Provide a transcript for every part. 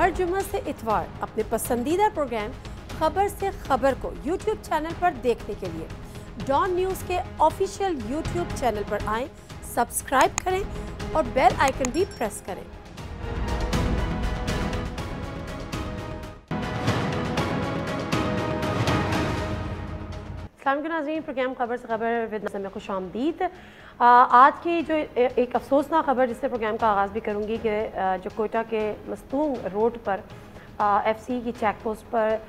हर जुम्मे से इतवार अपने पसंदीदा प्रोग्राम खबर से खबर को यूट्यूब चैनल पर देखने के लिए डॉन न्यूज़ के ऑफिशियल यूट्यूब चैनल पर आएं, सब्सक्राइब करें और बेल आइकन भी प्रेस करें। नाज़रीन, प्रोग्राम खबर से खबर विद में खुश आमदीद। आज की जो एक अफसोसनाक खबर जिससे प्रोग्राम का आगाज़ भी करूँगी कि जो कोयटा के मस्तूंग रोड पर FC की चेक पोस्ट पर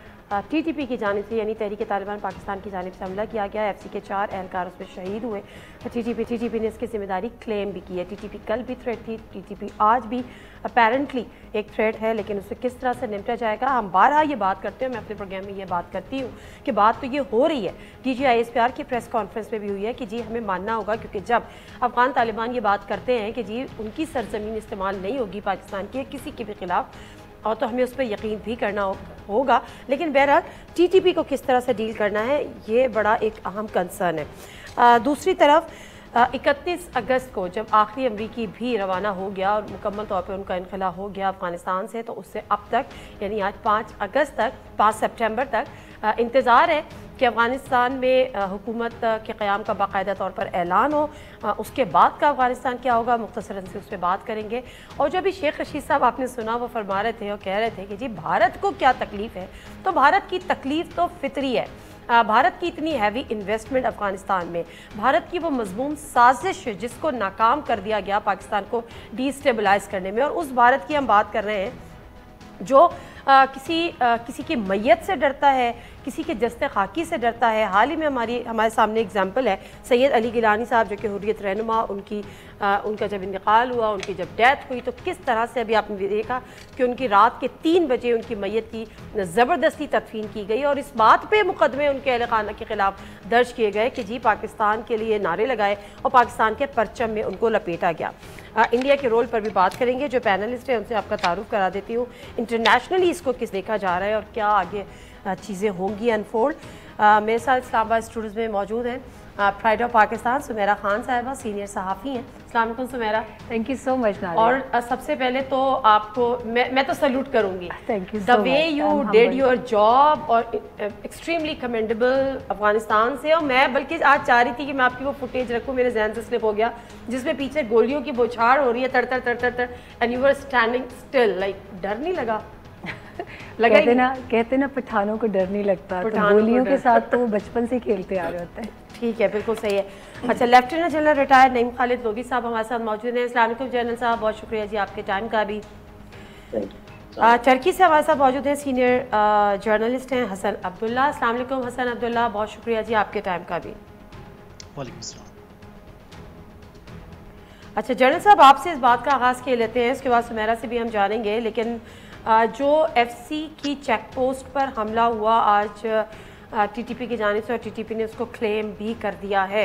TTP की जानिब से यानी तहरीक तालिबान पाकिस्तान की जानिब से हमला किया गया। FC के 4 एहलकार उसमें शहीद हुए। TTP ने इसकी जिम्मेदारी क्लेम भी की है। TTP कल भी थ्रेट थी, TTP आज भी अपेरेंटली एक थ्रेट है, लेकिन उससे किस तरह से निपटा जाएगा हम बारहा ये बात करते हैं। मैं अपने प्रोग्राम में ये बात करती हूँ कि बात तो ये हो रही है, DG ISPR की प्रेस कॉन्फ्रेंस में भी हुई है कि जी हमें मानना होगा, क्योंकि जब अफगान तालिबान ये बात करते हैं कि जी उनकी सरजमीन इस्तेमाल नहीं होगी पाकिस्तान की किसी के भी खिलाफ, और तो हमें उस पर यकीन भी करना होगा। लेकिन बहरहाल TTP को किस तरह से डील करना है ये बड़ा एक अहम कंसर्न है। दूसरी तरफ 31 अगस्त को जब आखिरी अमरीकी भी रवाना हो गया और मुकम्मल तौर पर उनका इनखला हो गया अफ़गानिस्तान से, तो उससे अब तक यानी आज 5 अगस्त तक 5 सितंबर तक इंतज़ार है कि अफ़गानिस्तान में हुकूमत के क़याम का बाकायदा तौर पर ऐलान हो। उसके बाद का अफ़गानिस्तान क्या होगा मुख्तसरन से उस पर बात करेंगे। और जो अभी शेख रशीद साहब आपने सुना वो फरमा रहे थे और कह रहे थे कि जी भारत को क्या तकलीफ़ है, तो भारत की तकलीफ़ तो फितरी है। भारत की इतनी हैवी इन्वेस्टमेंट अफ़गानिस्तान में, भारत की वो मजमूम साजिश जिसको नाकाम कर दिया गया पाकिस्तान को डिस्टेबलाइज करने में, और उस भारत की हम बात कर रहे हैं जो किसी की मैयत से डरता है, किसी के जस्ते खाकी से डरता है। हाल ही में हमारे सामने एग्जाम्पल है सैयद अली गिलानी साहब जो कि हुर्रियत रहनुमा, उनका जब इंतकाल हुआ, उनकी जब डेथ हुई, तो किस तरह से अभी आपने देखा कि उनकी रात के 3 बजे उनकी मैयत की ज़बरदस्ती तदफीन की गई और इस बात पे मुकदमे उनके अहल खाना के ख़िलाफ़ दर्ज किए गए कि जी पाकिस्तान के लिए नारे लगाए और पाकिस्तान के परचम में उनको लपेटा गया। इंडिया के रोल पर भी बात करेंगे। जो पैनलिस्ट है उनसे आपका तारुफ करा देती हूँ। इंटरनेशनली इसको किस देखा जा रहा है और क्या आगे चीज़ें होंगी अनफोल्ड। मेरे साथ इस्लामाबाद स्टूडियोज़ में मौजूद हैं प्राइड ऑफ पाकिस्तान सुमेरा खान साहिबा, सीनियर सहाफ़ी हैं। अस्सलाम वालेकुम Sumaira. Thank you so much Naria. और सबसे पहले तो आपको मैं तो सल्यूट करूंगी, thank you the way you did your job और एक्सट्रीमली कमेंडेबल अफगानिस्तान से। और मैं बल्कि आज चाह रही थी कि मैं आपकी वो फुटेज रखूं, मेरे जहन से स्लिप हो गया, जिसमें पीछे गोलियों की बौछार हो रही है, तड़ तड़ and you were standing still. Like डर नहीं लगा? कहते ना पठानों को डर नहीं लगता, तो गोलियों के साथ तो वो बचपन से खेलते आ रहे होते हैं। ठीक है, बिल्कुल सही है। अच्छा, lieutenant general retired Naeem Khalid Lodhi साहब हमारे साथ मौजूद हैं। अस्सलाम वालेकुम जनरल साहब, बहुत शुक्रिया जी आपके टाइम का भी। टर्की से हमारे साथ मौजूद हैं सीनियर जर्नलिस्ट हैं हसन अब्दुल्ला। अस्सलाम वालेकुम हसन अब्दुल्ला, बहुत शुक्रिया जी आपके टाइम का भी। वालेकुम सलाम। अच्छा जनरल साहब, आपसे इस बात का आगाज़ किए लेते हैं, इसके बाद सुमेरा से भी हम जानेंगे। लेकिन जो FC की चेक पोस्ट पर हमला हुआ आज TTP की जानिब से, और TTP ने उसको क्लेम भी कर दिया है,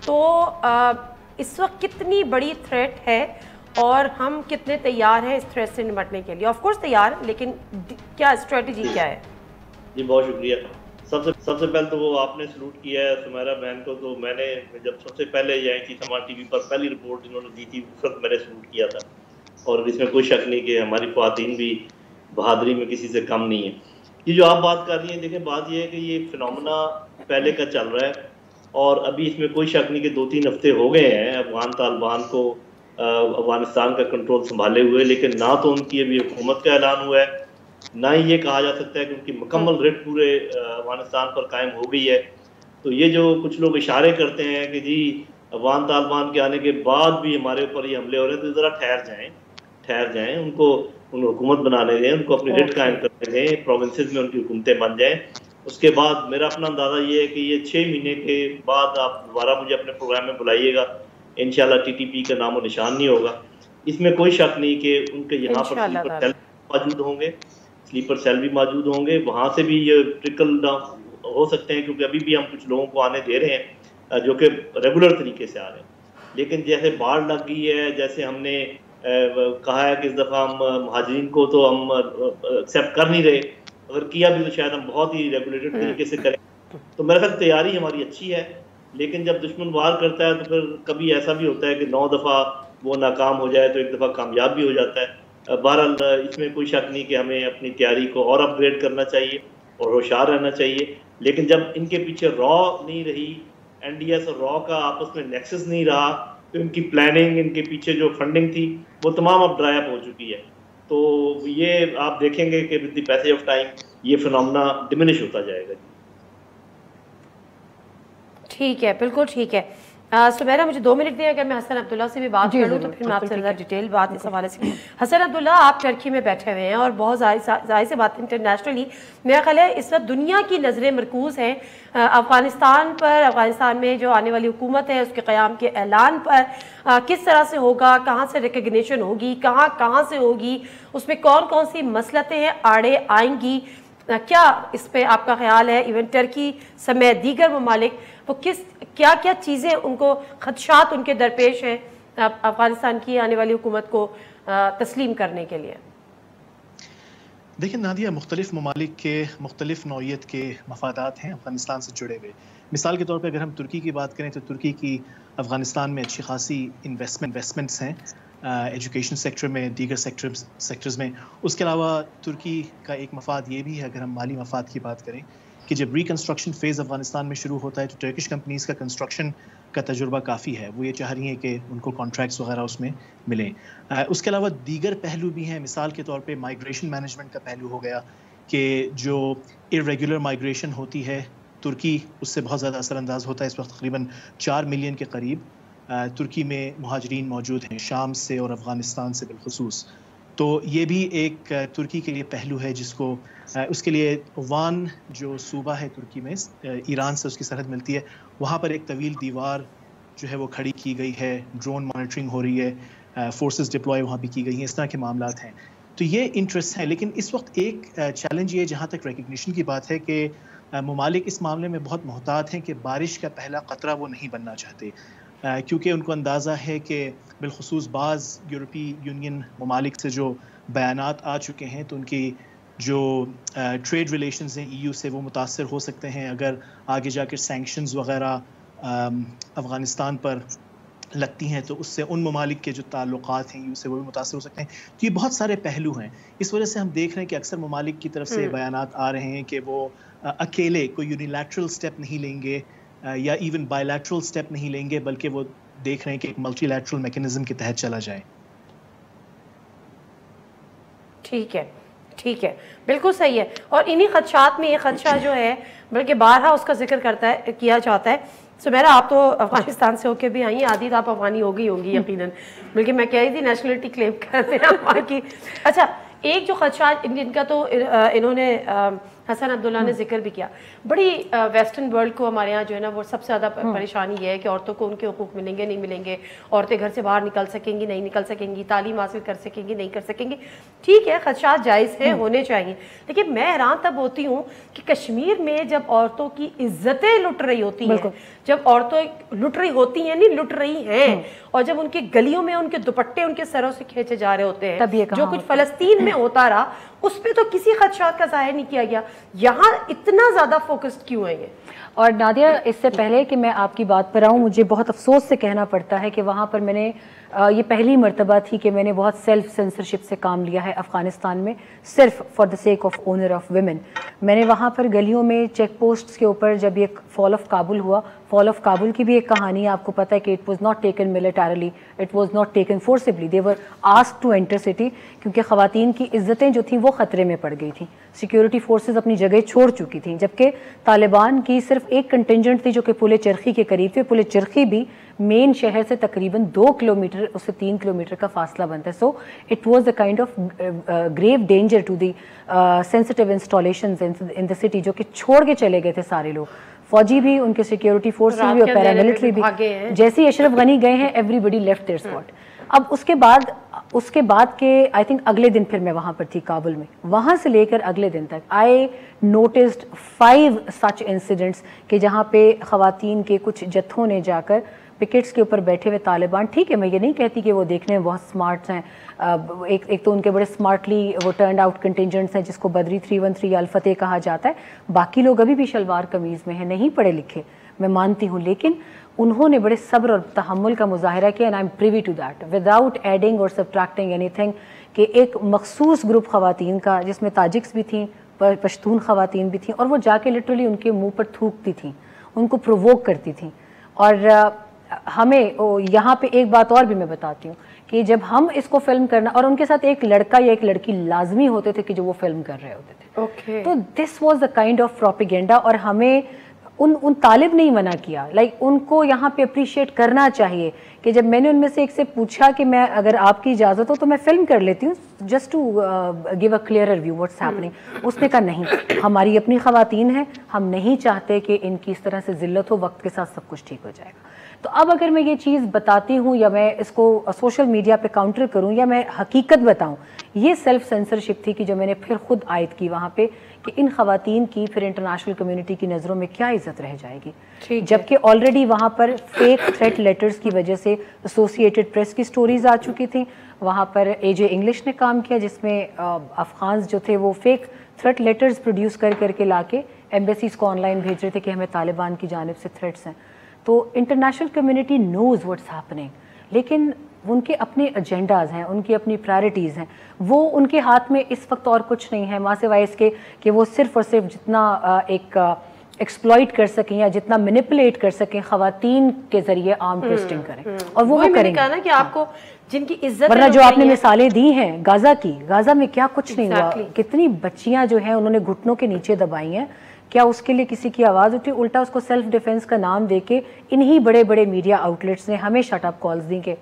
तो इस वक्त कितनी बड़ी थ्रेट है और हम कितने तैयार हैं इस थ्रेट से निपटने के लिए? ऑफ कोर्स तैयार, लेकिन क्या स्ट्रेटजी क्या है? जी बहुत शुक्रिया। सबसे पहले तो वो आपने सलूट किया है सुमेरा बहन को, तो मैंने जब सबसे पहले ये थी समाज TV पर पहली रिपोर्ट इन्होंने दी थी उस वक्त मैंने सलूट किया था, और इसमें कोई शक नहीं कि हमारी ख्वातीन भी बहादुरी में किसी से कम नहीं है। ये जो आप बात कर रही हैं, देखिए बात ये है कि ये फिनोमेना पहले का चल रहा है और अभी इसमें कोई शक नहीं कि 2-3 हफ्ते हो गए हैं अफगान तालिबान को अफगानिस्तान का कंट्रोल संभाले हुए, लेकिन ना तो उनकी अभी हुकूमत का ऐलान हुआ है, ना ही ये कहा जा सकता है कि उनकी मुकम्मल रिट पूरे अफगानिस्तान पर कायम हो गई है। तो ये जो कुछ लोग इशारे करते हैं कि जी अफगान तालिबान के आने के बाद भी हमारे ऊपर ये हमले हो रहे हैं, तो ज़रा ठहर जाएं, उनको हुकूमत बनाने दें, उनको अपनी रिट कायम करने दें, प्रोविंसेस में उनकी हुकूमतें बन जाएं। उसके बाद मेरा अपना अंदाज़ा ये है कि ये 6 महीने के बाद आप दोबारा मुझे अपने प्रोग्राम में बुलाइएगा, इंशाल्लाह TTP का नामो निशान नहीं होगा। इसमें कोई शक नहीं कि उनके यहाँ पर स्लीपर सेल मौजूद होंगे, वहाँ से भी ये ट्रिकल डाउन हो सकते हैं, क्योंकि अभी भी हम कुछ लोगों को आने दे रहे हैं जो कि रेगुलर तरीके से आ रहे हैं। लेकिन जैसे बाढ़ लग गई है, जैसे हमने कहा है कि इस दफ़ा हम महाजरीन को तो हम एक्सेप्ट कर नहीं रहे, अगर किया भी तो शायद हम बहुत ही रेगुलेटेड तरीके से करें। तो मेरे ख्याल तैयारी हमारी अच्छी है, लेकिन जब दुश्मन वार करता है तो फिर कभी ऐसा भी होता है कि 9 दफ़ा वो नाकाम हो जाए तो एक दफ़ा कामयाब भी हो जाता है। बहरहाल इसमें कोई शक नहीं कि हमें अपनी तैयारी को और अपग्रेड करना चाहिए और होशियार रहना चाहिए। लेकिन जब इनके पीछे रॉ नहीं रही, एनडीएस और रॉ का आपस में नेक्सस नहीं रहा, तो इनकी प्लानिंग, इनके पीछे जो फंडिंग थी वो तमाम अब ड्राई अप हो चुकी है। तो ये आप देखेंगे कि with the passage of time ये फिनोमेना डिमिनिश होता जाएगा। ठीक है, बिल्कुल ठीक है। सुमेरा, मुझे 2 मिनट दें, अगर मैं हसन अब्दुल्ला से भी बात कर लूँ तो फिर मैं आपसे ज़्यादा डिटेल बात इस हवाले से। हसन अब्दुल्ला, आप टर्की में बैठे हुए हैं और बहुत जाहिर सी बात इंटरनेशनली मेरा ख्याल है इस वक्त दुनिया की नज़रें मरकूज़ हैं अफ़गानिस्तान पर। अफ़गानिस्तान में जो आने वाली हुकूमत है उसके क़याम के ऐलान पर किस तरह से होगा, कहाँ से रिकग्निशन होगी, कहाँ से होगी, उसमें कौन कौन सी मसलतें हैं आड़े आएंगी, क्या इस पे आपका ख्याल है? इवन टर्की समेत दीगर ममालिक वो क्या क्या चीज़ें उनको खदशात उनके दरपेश हैं अफगानिस्तान की आने वाली हुकूमत को तस्लीम करने के लिए? देखिए नादिया, मुख्तलिफ ममालिक के मुख्तलिफ नौइयत के मफादात हैं अफ़गानिस्तान से जुड़े हुए। मिसाल के तौर पर अगर हम तुर्की की बात करें तो तुर्की की अफ़गानिस्तान में अच्छी खासी इन्वेस्टमेंट्स हैं एजुकेशन सेक्टर में, दीगर सेक्टर्स में। उसके अलावा तुर्की का एक मफाद ये भी है, अगर हम माली मफाद की बात करें, कि जब रिकन्स्ट्रक्शन फ़ेज़ अफ़गानिस्तान में शुरू होता है तो टर्किश कंपनीज़ का कंस्ट्रक्शन का तजुर्बा काफ़ी है। वो ये चाह रही हैं कि उनको कॉन्ट्रैक्ट्स वगैरह उसमें मिलें। उसके अलावा दीगर पहलू भी हैं। मिसाल के तौर पे माइग्रेशन मैनेजमेंट का पहलू हो गया कि जो इर्रेगुलर माइग्रेशन होती है, तुर्की उससे बहुत ज़्यादा असरअंदाज होता है। इस वक्त तकरीबन 4 मिलियन के करीब तुर्की में मुहाजिरीन मौजूद हैं, शाम से और अफ़गानिस्तान से बिलखुसूस। तो ये भी एक तुर्की के लिए पहलू है जिसको उसके लिए वान जो सूबा है तुर्की में, ईरान से उसकी सरहद मिलती है, वहाँ पर एक तवील दीवार जो है वो खड़ी की गई है, ड्रोन मॉनिटरिंग हो रही है, फोर्सेस डिप्लॉय वहाँ भी की गई हैं। इस तरह के मामलात हैं। तो ये इंटरेस्ट है। लेकिन इस वक्त एक चैलेंज ये, जहाँ तक रिकग्निशन की बात है, कि ममालिक इस मामले में बहुत मोहतात हैं कि बारिश का पहला क़तरा वो नहीं बनना चाहते, क्योंकि उनको अंदाज़ा है कि बिलखुसूस बाज़ यूरोपीय यूनियन ममालिक से जो बयानात आ चुके हैं तो उनकी जो ट्रेड रिलेशंस हैं EU से वो मुतासर हो सकते हैं। अगर आगे जाकर सैंक्शंस वगैरह अफ़गानिस्तान पर लगती हैं तो उससे उन ममालिक के जो ताल्लुकात हैं EU से वो भी मुतासर हो सकते हैं। तो ये बहुत सारे पहलू हैं। इस वजह से हम देख रहे हैं कि अक्सर ममालिक की तरफ से बयानात आ रहे हैं कि वो अकेले कोई यूनिलैटरल स्टेप नहीं लेंगे या इवन बायलैटरल स्टेप नहीं लेंगे, बल्कि वो देख रहे हैं कि एक मल्टीलैटरल मैकेनिज्म के तहत चला जाए। ठीक है, ठीक है, बिल्कुल सही है। और इन्हीं खदशात में ये खदशा जो है बल्कि बारहा उसका जिक्र किया जाता है। सुमेरा, आप तो अफगानिस्तान से होकर भी आई हैं, आदि तो आप अफगानी हो गई होंगी यकीनन, बल्कि मैं कह रही थी नेशनलिटी क्लेम करते हैं वहाँ की। अच्छा, एक जो खदशा इनका तो इन्होंने हसन अब्दुल्ला ने जिक्र भी किया, बड़ी वेस्टर्न वर्ल्ड को हमारे यहाँ जो है ना वो सबसे ज़्यादा परेशानी ये है कि औरतों को उनके हुकूक मिलेंगे नहीं मिलेंगे, औरतें घर से बाहर निकल सकेंगी नहीं निकल सकेंगी, तालीम हासिल कर सकेंगी नहीं कर सकेंगी। ठीक है, खदशात जायज़ हैं, होने चाहिए, लेकिन मैं हैरान तब होती हूँ कि कश्मीर में जब औरतों की इज्जतें लुट रही होती हैं, जब औरतें लुट रही होती हैं, नहीं लुट रही हैं, और जब उनकी गलियों में उनके दुपट्टे उनके सरों से खींचे जा रहे होते हैं, जो कुछ फ़लस्तीन में होता रहा उस पर तो किसी खदशात का ज़ाहिर नहीं किया गया। यहाँ इतना ज़्यादा फोकस्ड क्यों है ये? और नादिया, इससे पहले कि मैं आपकी बात पर आऊँ, मुझे बहुत अफसोस से कहना पड़ता है कि वहाँ पर मैंने ये पहली मर्तबा थी कि मैंने बहुत सेल्फ सेंसरशिप से काम लिया है अफ़गानिस्तान में, सिर्फ for the sake of honour of women. मैंने वहाँ पर गलियों में चेक पोस्ट्स के ऊपर जब ये फॉल ऑफ काबुल हुआ, फॉल ऑफ काबुल की भी एक कहानी है, आपको पता है कि it was not taken militarily, it was not taken forcibly, they were asked to enter city, क्योंकि ख़वातीन की इज्जतें जो थी वो ख़तरे में पड़ गई थी। सिक्योरिटी फोर्सेज अपनी जगह छोड़ चुकी थी, जबकि तालिबान की सिर्फ एक कंटिंजेंट थी जो कि पुल चरखी के करीब थे। पुल चरखी भी मेन शहर से तकरीबन 2 किलोमीटर, उससे 3 किलोमीटर का फासला बनता है। So it was a kind of grave danger to the sensitive installations in the city, जो कि छोड़ के चले गए थे सारे लोग, फौजी भी, उनके सिक्योरिटी फोर्सेस भी और पैरामिलिट्री भी। जैसे ही अशरफ गनी गए हैं, एवरीबडी लेफ्ट देयर स्पॉट। अब उसके बाद के आई थिंक अगले दिन फिर मैं वहाँ पर थी काबुल में, वहाँ से लेकर अगले दिन तक आई नोटिस्ड 5 सच इंसिडेंट्स कि जहाँ पे ख़वातीन के कुछ जत्थों ने जाकर पिकेट्स के ऊपर बैठे हुए तालिबान, ठीक है मैं ये नहीं कहती कि वो देखने में बहुत स्मार्ट हैं, एक तो उनके बड़े स्मार्टली वो टर्न आउट कंटिंजेंट्स हैं जिसको बदरी 313 अल-फतेह कहा जाता है, बाकी लोग अभी भी शलवार कमीज़ में हैं, नहीं पढ़े लिखे, मैं मानती हूँ, लेकिन उन्होंने बड़े सब्र और तहम्मुल का मुजाहिरा किया, and I am privy to that without adding or subtracting anything, कि एक मखसूस ग्रुप ख़वातीन का जिसमें ताजिक्स भी थी, पश्तून ख़वातीन भी थी, और वो जाके लिटरली उनके मुंह पर थूकती थी, उनको प्रोवोक करती थी। और हमें यहाँ पे एक बात और भी मैं बताती हूँ कि जब हम इसको फिल्म करना, और उनके साथ एक लड़का या एक लड़की लाजमी होते थे कि जो वो फिल्म कर रहे होते थे, तो this was the kind of propaganda. और हमें उन तालिब नहीं मना किया, लाइक उनको यहाँ पे अप्रिशिएट करना चाहिए कि जब मैंने उनमें से एक से पूछा कि मैं अगर आपकी इजाज़त हो तो मैं फिल्म कर लेती हूँ just to give a clear view what's happening, उसने कहा नहीं, हमारी अपनी ख़वातीन हैं, हम नहीं चाहते कि इनकी इस तरह से ज़िल्लत हो, वक्त के साथ सब कुछ ठीक हो जाएगा। तो अब अगर मैं ये चीज़ बताती हूँ या मैं इसको सोशल मीडिया पे काउंटर करूँ या मैं हकीकत बताऊँ, ये सेल्फ सेंसरशिप थी कि जो मैंने फिर खुद आयद की वहाँ पे कि इन ख़वातीन की फिर इंटरनेशनल कम्युनिटी की नज़रों में क्या इज़्ज़त रह जाएगी, जबकि ऑलरेडी वहाँ पर फेक थ्रेट लेटर्स की वजह से एसोसिएटेड प्रेस की स्टोरीज आ चुकी थी। वहाँ पर एजे इंग्लिश ने काम किया जिसमें अफ़गान जो थे वो फेक थ्रेट लेटर्स प्रोड्यूस करके ला के एम्बेसीज़ को ऑनलाइन भेज रहे थे कि हमें तालिबान की जानिब से थ्रेट्स हैं। तो international community knows what's happening, लेकिन उनके अपने एजेंडाज हैं, उनकी अपनी प्रायोरिटीज़ हैं, वो उनके हाथ में इस वक्त और कुछ नहीं है माँ सिवाय इसके कि वो सिर्फ और सिर्फ जितना एक एक्सप्लॉइट कर सकें या जितना मैनिपुलेट कर सकें ख़वातीन के जरिए आर्म ट्विस्टिंग करें, और वो करेंगे ना कि आपको जिनकी इज्जत, वरना जो आपने मिसालें दी हैं गाजा की, गाजा में क्या कुछ नहीं हुआ, कितनी बच्चियां जो हैं उन्होंने घुटनों के नीचे दबाई हैं, क्या उसके लिए किसी की आवाज़ उठी? उल्टा उसको सेल्फ डिफेंस का नाम देके इन्हीं बड़े बड़े मीडिया आउटलेट्स ने हमें शट अप कॉल्स दी कि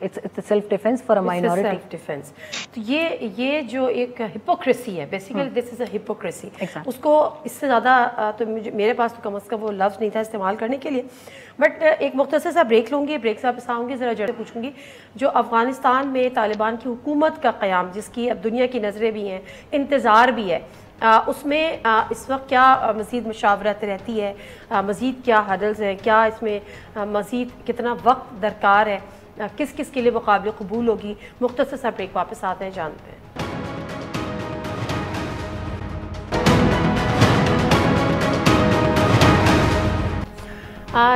it's self defence for a minority. Self defence, तो ये जो एक हिपोक्रेसी है, basically this is a hypocrisy. उसको इससे ज़्यादा तो मेरे पास तो कम अज़ कम वो लफ्ज़ नहीं था इस्तेमाल करने के लिए। बट एक मुख्तसर सा ब्रेक लूँगी, ब्रेक से वापस आऊँगी, ज़रा जड़ पूछूँगी जो अफ़गानिस्तान में तालिबान की हुकूमत का क़याम, जिसकी अब दुनिया की नज़रें भी हैं, इंतज़ार भी है, उसमें इस वक्त क्या मज़ीद मुशावरत रहती है, मज़ीद क्या हडल्स हैं, क्या इसमें मज़ीद कितना वक्त दरकार है, किस किस के लिए वो काबिल कबूल होगी। मुख्तसर सा ब्रेक, वापस आते हैं, जानते हैं।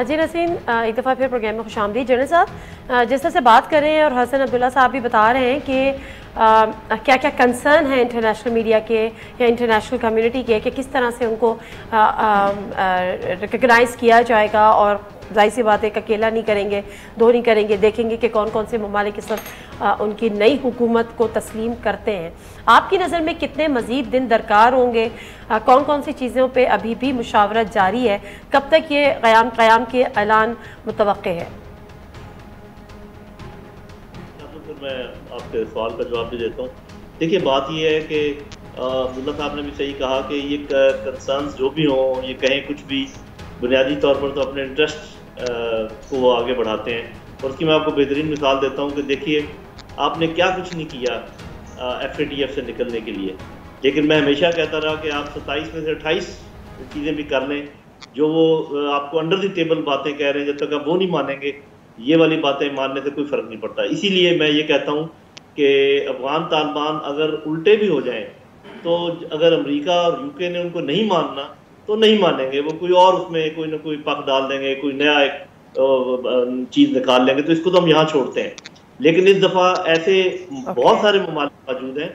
जी नसीन, एक दफ़ा फिर प्रोग्राम में खुशामदीद। जनरल साहब, जिस तरह से बात कर रहे हैं और हसन अब्दुल्ला साहब भी बता रहे हैं कि क्या क्या कंसर्न है इंटरनेशनल मीडिया के या इंटरनेशनल कम्युनिटी के, कि किस तरह से उनको रिकगनाइज़ किया जाएगा, और जाहिर सी बात है अकेला नहीं करेंगे, दो नहीं करेंगे, देखेंगे कि कौन कौन से ममालिक इस वक्त उनकी नई हुकूमत को तस्लीम करते हैं। आपकी नज़र में कितने मज़ीद दिन दरकार होंगे, कौन कौन सी चीज़ों पे अभी भी मुशावरत जारी है, कब तक ये क़याम के ऐलान मुतवक्के है? मैं आपके सवाल का जवाब भी देता हूँ। देखिए, बात ये है कि अब्दुल्ला साहब ने भी सही कहा कि ये कंसर्न्स जो भी हों, ये कहें कुछ भी, बुनियादी तौर पर तो अपने इंटरेस्ट को वो आगे बढ़ाते हैं। और उसकी मैं आपको बेहतरीन मिसाल देता हूँ कि देखिए, आपने क्या कुछ नहीं किया FATF से निकलने के लिए, लेकिन मैं हमेशा कहता रहा कि आप 27 में से 28 चीज़ें भी कर लें जो वो आपको अंडर द टेबल बातें कह रहे हैं, जब तक आप वो नहीं मानेंगे, ये वाली बातें मानने से कोई फ़र्क नहीं पड़ता। इसीलिए मैं ये कहता हूँ कि अफ़गान तालिबान अगर उल्टे भी हो जाएं, तो अगर अमेरिका और UK ने उनको नहीं मानना तो नहीं मानेंगे, वो कोई और उसमें कोई ना कोई पक डाल देंगे, कोई नया एक चीज़ निकाल लेंगे, तो इसको तो हम यहाँ छोड़ते हैं। लेकिन इस दफ़ा ऐसे बहुत सारे ममालिक मौजूद हैं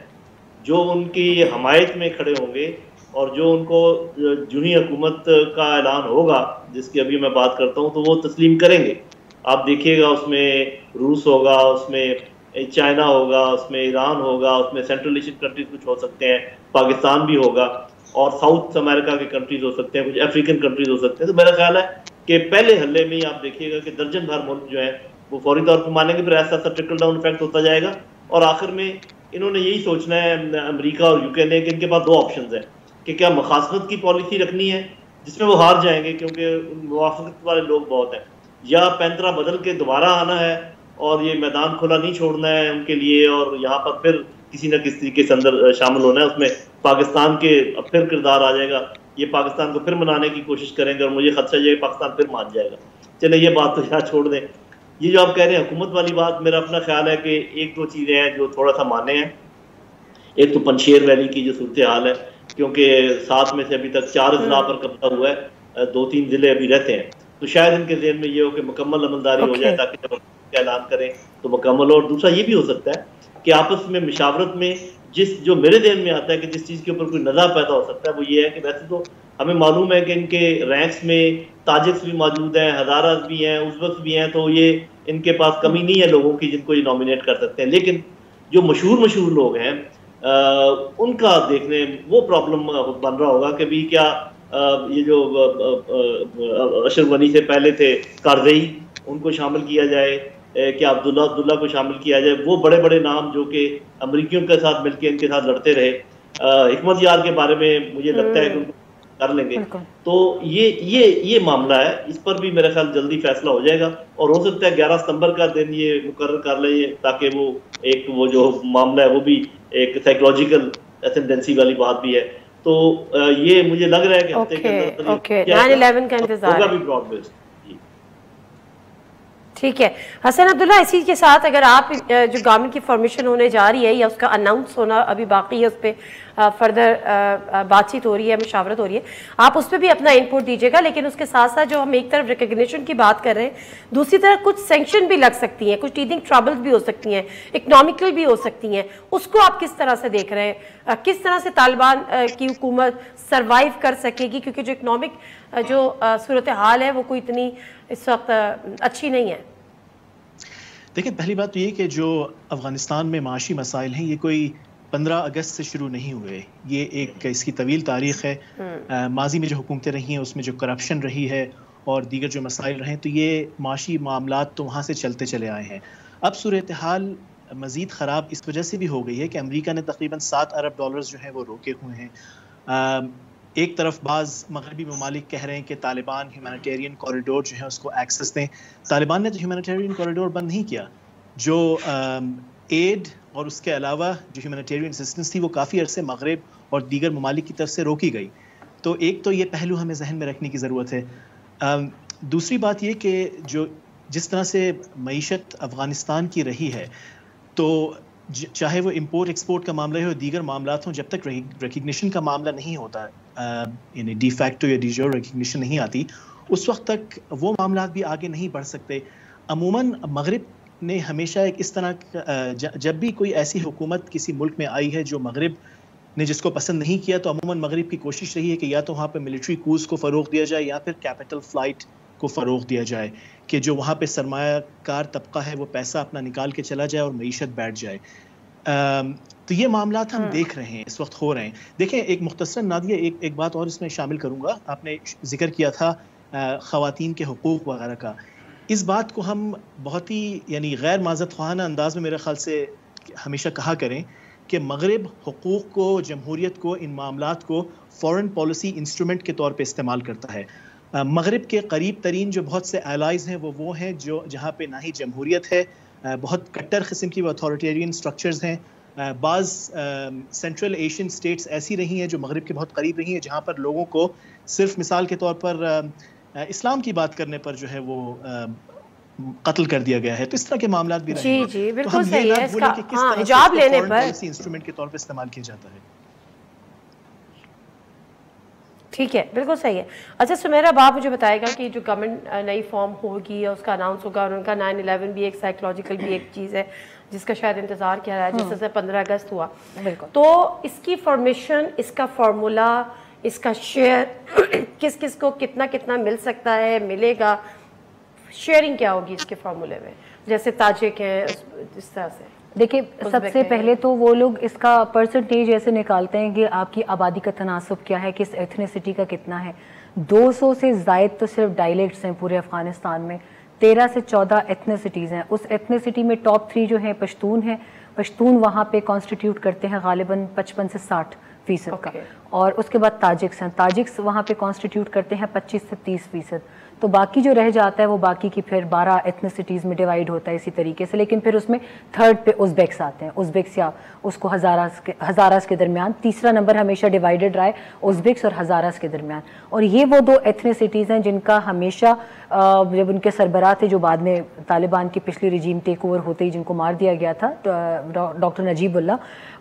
जो उनकी हमायत में खड़े होंगे, और जो उनको जूही हुकूमत का ऐलान होगा, जिसकी अभी मैं बात करता हूँ, तो वो तस्लीम करेंगे। आप देखिएगा, उसमें रूस होगा, उसमें चाइना होगा, उसमें ईरान होगा, उसमें सेंट्रल एशियन कंट्रीज कुछ हो सकते हैं, पाकिस्तान भी होगा, और साउथ अमेरिका के कंट्रीज हो सकते हैं, कुछ अफ्रीकन कंट्रीज हो सकते हैं। तो मेरा ख्याल है कि पहले हल्ले में ही आप देखिएगा कि दर्जन भर मुल्क जो है वो फौरी तौर पर मानेंगे, फिर ऐसा सा ट्रिकल डाउन इफेक्ट होता जाएगा, और आखिर में इन्होंने यही सोचना है, अमेरिका और UK ने, कि इनके पास दो ऑप्शन हैं कि क्या मुखासमत की पॉलिसी रखनी है जिसमें वो हार जाएंगे क्योंकि मुवाफकत वाले लोग बहुत हैं, या पैंतरा बदल के दोबारा आना है और ये मैदान खुला नहीं छोड़ना है उनके लिए, और यहाँ पर फिर किसी न किसी तरीके से अंदर शामिल होना है। उसमें पाकिस्तान के फिर किरदार आ जाएगा, ये पाकिस्तान को फिर मनाने की कोशिश करेंगे, और मुझे खदशा है पाकिस्तान फिर मान जाएगा। चले ये बात तो यहाँ छोड़ दें। ये जो आप कह रहे हैं हुकूमत वाली बात, मेरा अपना ख्याल है कि एक दो चीज़ें हैं जो थोड़ा सा माने हैं। एक तो पंशेर वैली की जो सूरत हाल है, क्योंकि 7 में से अभी तक 4 अजला पर कब्जा हुआ है, 2-3 ज़िले अभी रहते हैं, तो शायद इनके ज़हन में ये हो कि मुकम्मल अमलदारी हो जाए ताकि जब हम ऐलान करें तो मुकम्मल हो। और दूसरा ये भी हो सकता है कि आपस में मुशावरत में जो मेरे ध्यान में आता है कि जिस चीज़ के ऊपर कोई नज़ा पैदा हो सकता है वो ये है कि वैसे तो हमें मालूम है कि इनके रैंक्स में ताजिक्स भी मौजूद हैं, हज़ारास भी हैं, उज़्बेक्स भी हैं, तो ये इनके पास कमी नहीं है लोगों की जिनको ये नॉमिनेट कर सकते हैं। लेकिन जो मशहूर लोग हैं उनका देखने वो प्रॉब्लम बन रहा होगा कि भी क्या ये जो अशरफ गनी से पहले थे कारज़ई, उनको शामिल किया जाए, क्या अब्दुल्ला को शामिल किया जाए। वो बड़े बड़े नाम जो कि अमरीकियों के साथ मिलकर इनके साथ लड़ते रहे, हिकमत यार के बारे में मुझे लगता है कि उनको कर लेंगे। तो ये मामला है, इस पर भी मेरा ख्याल जल्दी फैसला हो जाएगा और हो सकता है 11 सितंबर का दिन ये मुकर्रर कर लें ताकि वो जो मामला है वो भी एक साइकोलॉजिकल एसेंडेंसी वाली बात भी है। तो ये मुझे लग रहा है कि हफ्ते के अंदर 9/11 का इंतजार होगा भी ब्रॉड बेस्ड। ठीक है हसन अब्दुल्ला, इसी के साथ अगर आप जो गवर्नमेंट की फॉर्मेशन होने जा रही है या उसका अनाउंस होना अभी बाकी है, उस पर फर्दर बातचीट हो रही है, मुशावरत हो रही है, आप उस पर भी अपना इनपुट दीजिएगा। लेकिन उसके साथ साथ जो हम एक तरफ रिकग्निशन की बात कर रहे हैं, दूसरी तरफ कुछ सैंक्शन भी लग सकती हैं, कुछ टीदिंग ट्रबल्स भी हो सकती हैं, इकनॉमिकल भी हो सकती हैं, उसको आप किस तरह से देख रहे हैं? किस तरह से तालिबान की हुकूमत सर्वाइव कर सकेगी? क्योंकि जो इकनॉमिक जो सूरत हाल है वो कोई इतनी इस वक्त अच्छी नहीं है। देखिए, पहली बात तो ये कि जो अफ़गानिस्तान में माशी मसाइल हैं ये कोई 15 अगस्त से शुरू नहीं हुए, ये एक इसकी तवील तारीख़ है। माजी में जो हुकूमतें रही हैं उसमें जो करप्शन रही है और दीगर जो मसाइल रहे, तो ये माशी मामलात तो वहाँ से चलते चले आए हैं। अब सूरत हाल मज़ीद ख़राब इस वजह से भी हो गई है कि अमेरिका ने तकरीबन $7 अरब जो हैं वो रोके हुए हैं। एक तरफ बाज़ मगरबी ममालिक कह रहे हैं कि तालिबान ह्यूमैनिटेरियन कॉरिडोर जो है उसको एक्सेस दें। तालिबान ने तो ह्यूमैनिटेरियन कॉरिडोर बंद नहीं किया, जो एड और उसके अलावा जो ह्यूमैनिटेरियन असिस्टेंस थी वो काफ़ी अरसे मगरब और दीगर ममालिक की तरफ से रोकी गई। तो एक तो ये पहलू हमें जहन में रखने की ज़रूरत है। दूसरी बात ये कि जिस तरह से मईशत अफ़गानिस्तान की रही है, तो चाहे वो इम्पोर्ट एक्सपोर्ट का मामला हो, दीगर मामला हों, जब तक रिकग्निशन का मामला नहीं होता, यानी डी फैक्टो या डी जोर रिकग्निशन नहीं आती, उस वक्त तक वो मामला भी आगे नहीं बढ़ सकते। अमूमन मगरिब ने हमेशा एक इस तरह जब भी कोई ऐसी हुकूमत किसी मुल्क में आई है जो मगरिब ने जिसको पसंद नहीं किया, तो अमूमन मगरिब की कोशिश रही है कि या तो वहाँ पर मिलिट्री कूज को फ़रोग़ दिया जाए या फिर कैपिटल फ़्लाइट को फ़रोग़ दिया जाए कि जो वहाँ पे सरमायाकार तबका है वो पैसा अपना निकाल के चला जाए और मईशत बैठ जाए। तो ये मामलात हम देख रहे हैं, इस वक्त हो रहे हैं। देखें, एक मुख्तसरन नादिया एक बात और इसमें शामिल करूँगा। आपने जिक्र किया था ख़वातीन के हुकूक़ वगैरह का। इस बात को हम बहुत ही यानी गैर माज़त ख़वाहाना अंदाज़ में मेरे ख़्याल से हमेशा कहा करें कि मगरिब हुकूक़ को, जमहूरियत को, इन मामलात को फ़ॉरेन पॉलिसी इंस्ट्रूमेंट के तौर पे इस्तेमाल करता है। मगरिब के करीब तरीन जो बहुत से एलाइज़ हैं वो हैं जो जहाँ पे ना ही जमहूरियत है, बहुत कट्टर किस्म की अथॉरिटेरियन स्ट्रक्चर्स हैं। बाज़ सेंट्रल एशियन स्टेट्स ऐसी रही हैं जो मगरिब के बहुत करीब रही हैं, जहाँ पर लोगों को सिर्फ मिसाल के तौर पर इस्लाम की बात करने पर जो है वो कत्ल कर दिया गया है। तो इस तरह के मामला भी रहे हैं। जी बिल्कुल सही है। इसका हिजाब लेने पर इंस्ट्रूमेंट के तौर पर इस्तेमाल किया जाता है। ठीक है, बिल्कुल सही है। अच्छा सुमेरा, आप मुझे बताएगा कि जो गवर्नमेंट नई फॉर्म होगी या उसका अनाउंस होगा, और उनका 9/11 भी एक साइकोलॉजिकल भी एक चीज़ है जिसका शायद इंतज़ार किया रहा है, जिस तरह से 15 अगस्त हुआ। तो इसकी फॉर्मेशन, इसका फार्मूला, इसका शेयर किस किस को कितना कितना मिल सकता है, मिलेगा, शेयरिंग क्या होगी इसके फार्मूले में, जैसे ताजिक है इस तरह से? देखिए, सबसे पहले तो वो लोग इसका परसेंटेज ऐसे निकालते हैं कि आपकी आबादी का तनासब क्या है, किस एथनिसिटी का कितना है। 200 से ज़ायद तो सिर्फ डायलेक्ट्स हैं पूरे अफ़गानिस्तान में, 13 से 14 एथनिसिटीज़ हैं। उस एथनिसिटी में टॉप 3 जो हैं पश्तून हैं। पश्तून वहाँ पे कॉन्स्टिट्यूट करते हैं गालिबन 55 से 60% का। और उसके बाद ताजिक्स हैं। ताजिक्स वहाँ पे कॉन्स्टिट्यूट करते हैं 25 से 30%। तो बाकी जो रह जाता है वो बाकी की फिर 12 एथनिसिटीज़ में डिवाइड होता है इसी तरीके से। लेकिन फिर उसमें थर्ड पे उज़्बेक्स आते हैं, उज़्बेक्स या उसको हज़ारास के दरमियान तीसरा नंबर हमेशा डिवाइडेड रहा है उज़्बेक्स और हज़ारास के दरमियान। और ये वो 2 एथनिसिटीज़ हैं जिनका हमेशा जब उनके सरबराह थे जो बाद में तालिबान की पिछली रजीम टेक ओवर होते ही जिनको मार दिया गया था, डॉक्टर नजीबुल्लाह,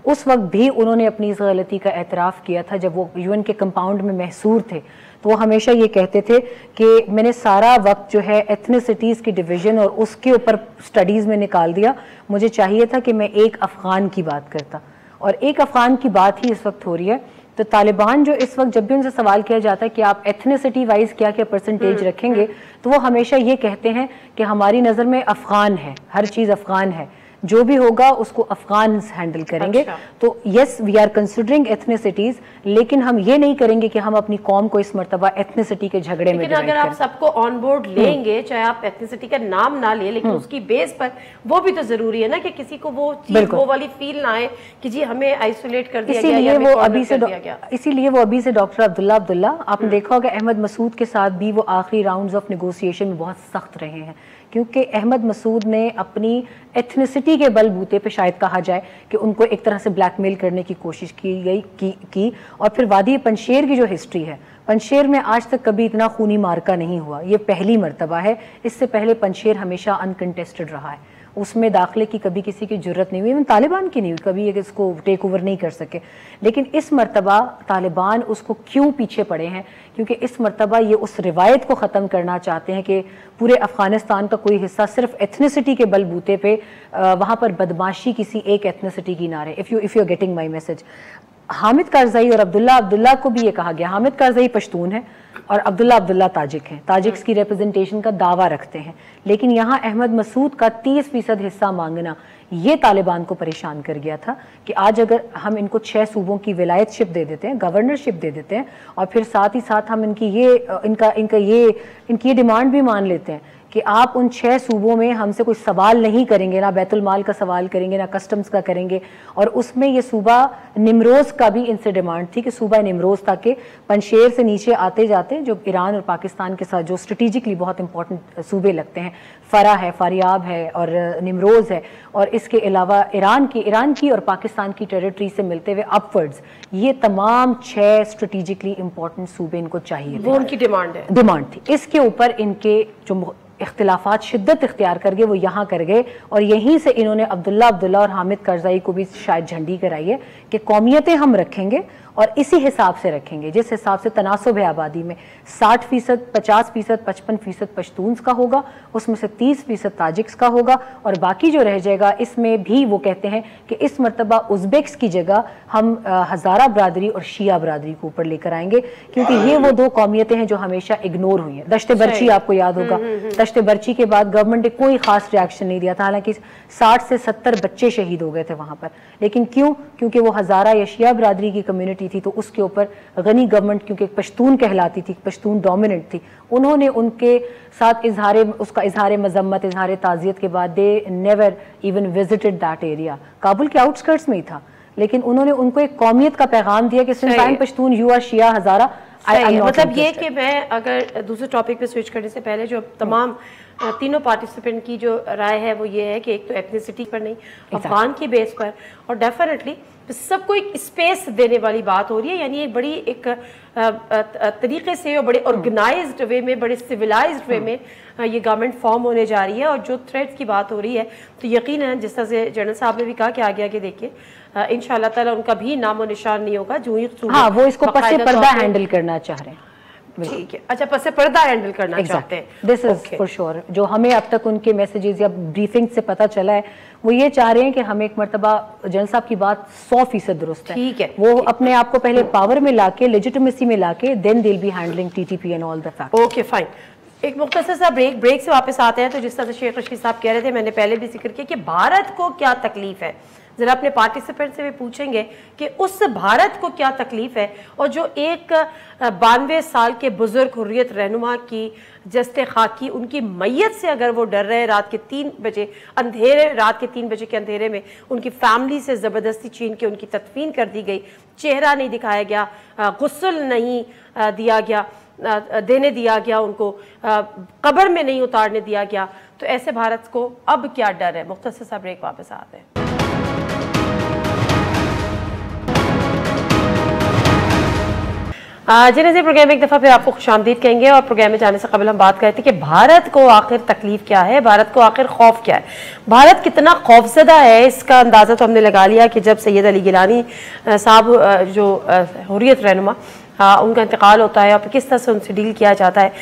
उस वक्त भी उन्होंने अपनी इस गलती का एतराफ़ किया था जब वो UN के कंपाउंड में महसूर थे। तो वो हमेशा ये कहते थे कि मैंने सारा वक्त जो है एथनिसिटीज़ की डिवीज़न और उसके ऊपर स्टडीज़ में निकाल दिया, मुझे चाहिए था कि मैं एक अफ़गान की बात करता, और एक अफ़गान की बात ही इस वक्त हो रही है। तो तालिबान जो इस वक्त जब भी उनसे सवाल किया जाता है कि आप एथनिसिटी वाइज क्या क्या परसेंटेज रखेंगे, तो वो हमेशा ये कहते हैं कि हमारी नज़र में अफ़गान है, हर चीज़ अफ़गान है, जो भी होगा उसको अफगान हैंडल करेंगे। अच्छा। तो yes we are considering ethnicities, लेकिन हम ये नहीं करेंगे कि हम अपनी कौम को इस मरतबा एथनिसिटी के झगड़े में लेकिन अगर आप सबको ऑन बोर्ड लेंगे, चाहे आप एथनिसिटी का नाम ना ले, लेकिन उसकी बेस पर वो भी तो जरूरी है ना कि किसी को वो चीज वो वाली फील ना आए कि जी हमें आइसोलेट कर दिया गया, इसीलिए वो अभी से डॉक्टर अब्दुल्ला आपने देखा होगा अहमद मसूद के साथ भी वो आखिरी राउंड्स ऑफ नेगोशिएशन में बहुत सख्त रहे हैं, क्योंकि अहमद मसूद ने अपनी एथनिसिटी के बलबूते पे शायद कहा जाए कि उनको एक तरह से ब्लैकमेल करने की कोशिश की। और फिर वादी पंशेर की जो हिस्ट्री है, पंशेर में आज तक कभी इतना खूनी मार्का नहीं हुआ, ये पहली मर्तबा है। इससे पहले पंशेर हमेशा अनकंटेस्टेड रहा है, उसमें दाखिले की कभी किसी की जरूरत नहीं हुई, तालिबान की नहीं हुई, कभी इसको टेक ओवर नहीं कर सके। लेकिन इस मर्तबा तालिबान उसको क्यों पीछे पड़े हैं, क्योंकि इस मर्तबा ये उस रिवायत को ख़त्म करना चाहते हैं कि पूरे अफ़गानिस्तान का कोई हिस्सा सिर्फ एथनिसिटी के बलबूते पे वहाँ पर बदमाशी किसी एक एथनिसिटी की ना रहे। If you are getting my message. Hamid Karzai और अब्दुल्ला को भी ये कहा गया, हामिद कारज़ई पश्तून है और अब्दुल्ला ताजिक हैं, ताजिक्स की रिप्रेजेंटेशन का दावा रखते हैं, लेकिन यहाँ अहमद मसूद का 30% हिस्सा मांगना ये तालिबान को परेशान कर गया था कि आज अगर हम इनको 6 सूबों की विलायतशिप दे देते हैं, गवर्नरशिप दे देते हैं, और फिर साथ ही साथ हम इनकी ये डिमांड भी मान लेते हैं कि आप उन 6 सूबों में हमसे कोई सवाल नहीं करेंगे, ना बैतुल माल का सवाल करेंगे, ना कस्टम्स का करेंगे। और उसमें ये सूबा निमरोज़ का भी इनसे डिमांड थी कि सूबा निमरोज़ ताकि पंशेर से नीचे आते जाते जो ईरान और पाकिस्तान के साथ जो स्ट्रेटिजिकली बहुत इंपॉर्टेंट सूबे लगते हैं, फरा है, फारियाब है और निमरोज़ है, और इसके अलावा ईरान की और पाकिस्तान की टेरिटरी से मिलते हुए अपवर्ड्स, ये तमाम 6 स्ट्रेटिजिकली इंपॉर्टेंट सूबे इनको चाहिए, वो उनकी डिमांड थी। इसके ऊपर इनके जो इख्तिलाफात शिद्दत इख्तियार कर गए वो यहाँ कर गए, और यहीं से इन्होंने अब्दुल्ला और हामिद करज़ई को भी शायद झंडी कराई है कि कौमियतें हम रखेंगे और इसी हिसाब से रखेंगे जिस हिसाब से तनासुब है आबादी में, 60%, 50%, 55% पश्तून्स का होगा, उसमें से 30% ताजिक्स का होगा, और बाकी जो रह जाएगा इसमें भी वो कहते हैं कि इस मरतबा उज़्बेक्स की जगह हम हज़ारा बरादरी और शिया बरादरी को ऊपर लेकर आएंगे, क्योंकि ये वो 2 कौमियतें हैं जो हमेशा इग्नोर हुई हैं। दश्ते बर्ची आपको याद होगा, दश्ते बर्ची के बाद गवर्नमेंट ने कोई खास रिएक्शन नहीं दिया था, हालांकि 60 से 70 बच्चे शहीद हो गए थे वहां पर, लेकिन क्योंकि वो हज़ारा या शिया बरादरी की कम्युनिटी थी, तो उसके ऊपर गनी गवर्नमेंट, क्योंकि पश्तून कहलाती थी, पश्तून डोमिनेंट थी, उन्होंने उनके साथ इजहार मजम्मत, इजहार ताज़ियत के बाद they never even visited that area, Kabul के आउटस्कर्ट्स में ही था, लेकिन उन्होंने उनको एक कौमियत का पैगाम दिया कि since I am Pashtun, you are Shia Hazara. मतलब ये कि मैं अगर दूसरे टॉपिक पे स्विच करने से पहले जो तमाम तीनों पार्टिसिपेंट की जो राय है वो ये है कि एक तो एथनिसिटी पर नहीं, अफगान की बेस पर, और डेफिनेटली सबको एक स्पेस देने वाली बात हो रही है, यानी एक बड़ी एक तरीके से और बड़े ऑर्गेनाइज्ड वे में, बड़े सिविलाइज्ड वे में ये गवर्नमेंट फॉर्म होने जा रही है। और जो थ्रेट्स की बात हो रही है तो यकीनन जिस तरह से जनरल साहब ने भी कहा कि आगे देखिए इंशाअल्लाह ताला उनका भी नामो निशान नहीं होगा, जो ही वो इसको पसे पर्दा हैंडल करना चाह रहे हैं। ठीक है, अच्छा, पसे पर्दा हैंडल करना चाहते हैं, दिस इज फॉर श्योर। जो हमें अब तक उनके मैसेजेस या ब्रीफिंग से पता चला है वो ये चाह रहे हैं कि हम एक मरतबा, जनरल साहब की बात 100% दुरुस्त है, ठीक है, वो अपने आप को पहले पावर में लाके, लेजिटिमेसी में लाके, then they will be handling TTP and all the facts. Okay fine, एक मुख्तसर सा ब्रेक से वापस आते हैं। तो जिस तरह से शेख रशीद साहब कह रहे थे, मैंने पहले भी जिक्र किया कि भारत को क्या तकलीफ है, जरा अपने पार्टिसिपेंट से भी पूछेंगे कि उस भारत को क्या तकलीफ है, और जो एक 92 साल के बुजुर्ग हुर्रियत रहनुमा की जस्ते खाकी, उनकी मैयत से अगर वो डर रहे, रात के 3 बजे के अंधेरे में उनकी फैमिली से ज़बरदस्ती छीन के उनकी तदफीन कर दी गई, चेहरा नहीं दिखाया गया, गुस्ल नहीं देने दिया गया, उनको कब्र में नहीं उतारने दिया गया, तो ऐसे भारत को अब क्या डर है। मुख्तसर सा ब्रेक, वापस आते हैं। जिन्हें प्रोग्राम में एक दफ़ा फिर आपको खुशामदीद कहेंगे, और प्रोग्राम में जाने से कबल हम बात करते हैं कि भारत को आखिर तकलीफ क्या है, भारत को आखिर खौफ क्या है, भारत कितना खौफजदा है। इसका अंदाज़ा तो हमने लगा लिया कि जब सैयद अली गिलानी साहब जो हुर्रियत रहनुमा उनका इंतकाल होता है और फिर किस तरह से उनसे डील किया जाता है,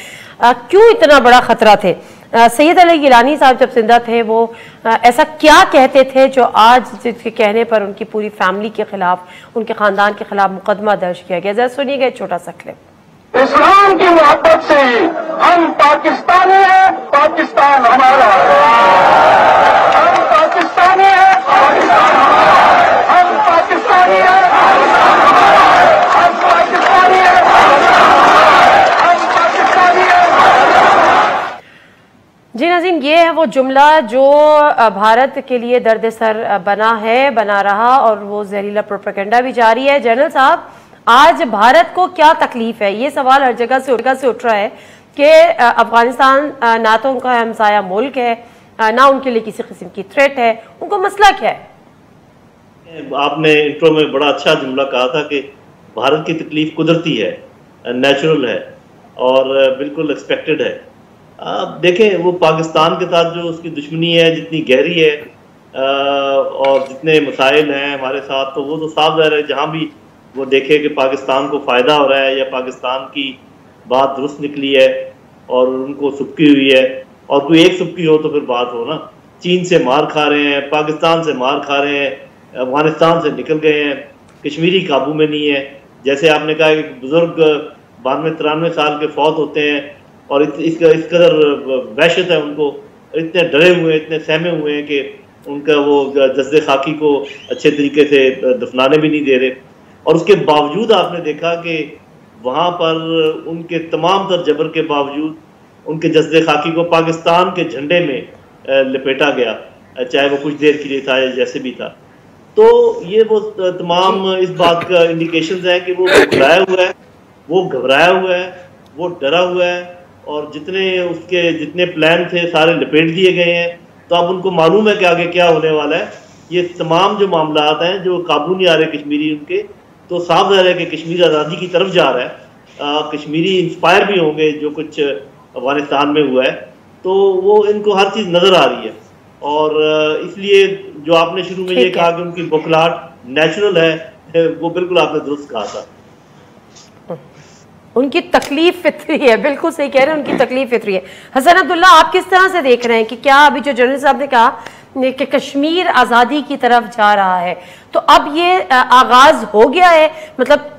क्यों इतना बड़ा ख़तरा थे? सैयद अली गिलानी साहब जब जिंदा थे वो ऐसा क्या कहते थे जो आज जिसके कहने पर उनकी पूरी फैमिली के खिलाफ, उनके ख़ानदान के खिलाफ मुकदमा दर्ज किया गया? जरा सुनिएगा एक छोटा सा क्लिप। इस्लाम की मोहब्बत से हम पाकिस्तानी हैं, पाकिस्तान हमारा है। हम पाकिस्तानी हैं, पाकिस्तान हमारा है। हम पाकिस्तानी हैं, पाकिस्तान हमारा है। हम पाकिस्तानी हैं, हम पाकिस्तानी हैं। जी नाज़रीन, ये है वो जुमला जो भारत के लिए दर्द सर बना है, बना रहा, और वो जहरीला प्रोपेगेंडा भी जारी है। जनरल साहब, आज भारत को क्या तकलीफ है? ये सवाल हर जगह से उठ रहा है कि अफगानिस्तान ना तो उनका हमसाया मुल्क है, ना उनके लिए किसी किस्म की थ्रेट है, उनको मसला क्या है? आपने इंट्रो में बड़ा अच्छा जुमला कहा था कि भारत की तकलीफ कुदरती है, नेचुरल है और बिल्कुल एक्सपेक्टेड है। आप देखें, वो पाकिस्तान के साथ जो उसकी दुश्मनी है जितनी गहरी है और जितने मसाइल हैं हमारे साथ, तो वो तो साफ ज़ाहिर है जहाँ भी वो देखे कि पाकिस्तान को फ़ायदा हो रहा है या पाकिस्तान की बात दुरुस्त निकली है और उनको सुबकी हुई है, और कोई एक सुबकी हो तो फिर बात हो ना। चीन से मार खा रहे हैं, पाकिस्तान से मार खा रहे हैं, अफगानिस्तान से निकल गए हैं, कश्मीरी काबू में नहीं है। जैसे आपने कहा कि बुज़ुर्ग 92-93 साल के फौत होते हैं और इस कदर वहशत है उनको, इतने डरे हुए, इतने सहमे हुए हैं कि उनका वो जज्बे खाकी को अच्छे तरीके से दफनाने भी नहीं दे रहे। और उसके बावजूद आपने देखा कि वहाँ पर उनके तमाम तर जबर के बावजूद उनके जज्बे खाकी को पाकिस्तान के झंडे में लपेटा गया, चाहे वो कुछ देर के लिए था या जैसे भी था। तो ये वो तमाम इस बात का इंडिकेशंस हैं कि वो घबराया हुआ है, वो घबराया हुआ है, वो डरा हुआ है, और जितने प्लान थे सारे लपेट दिए गए हैं। तो अब उनको मालूम है कि आगे क्या होने वाला है। ये तमाम जो मामलात हैं जो काबू नहीं आ रहे कश्मीरी उनके, तो साफ ज़ाहिर है कि कश्मीर आज़ादी की तरफ जा रहा है। कश्मीरी इंस्पायर भी होंगे जो कुछ अफगानिस्तान में हुआ है, तो वो इनको हर चीज़ नज़र आ रही है। और इसलिए जो आपने शुरू में ये कहा कि उनकी बौखलाहट नेचुरल है, वो बिल्कुल आपने दुरुस्त कहा था। उनकी तकलीफ फितरी है, बिल्कुल सही कह रहे हैं, उनकी तकलीफ फितरी है। हसन अब्दुल्ला, आप किस तरह से देख रहे हैं कि क्या अभी जो जनरल साहब ने कहा कि कश्मीर आज़ादी की तरफ जा रहा है, तो अब ये आगाज हो गया है? मतलब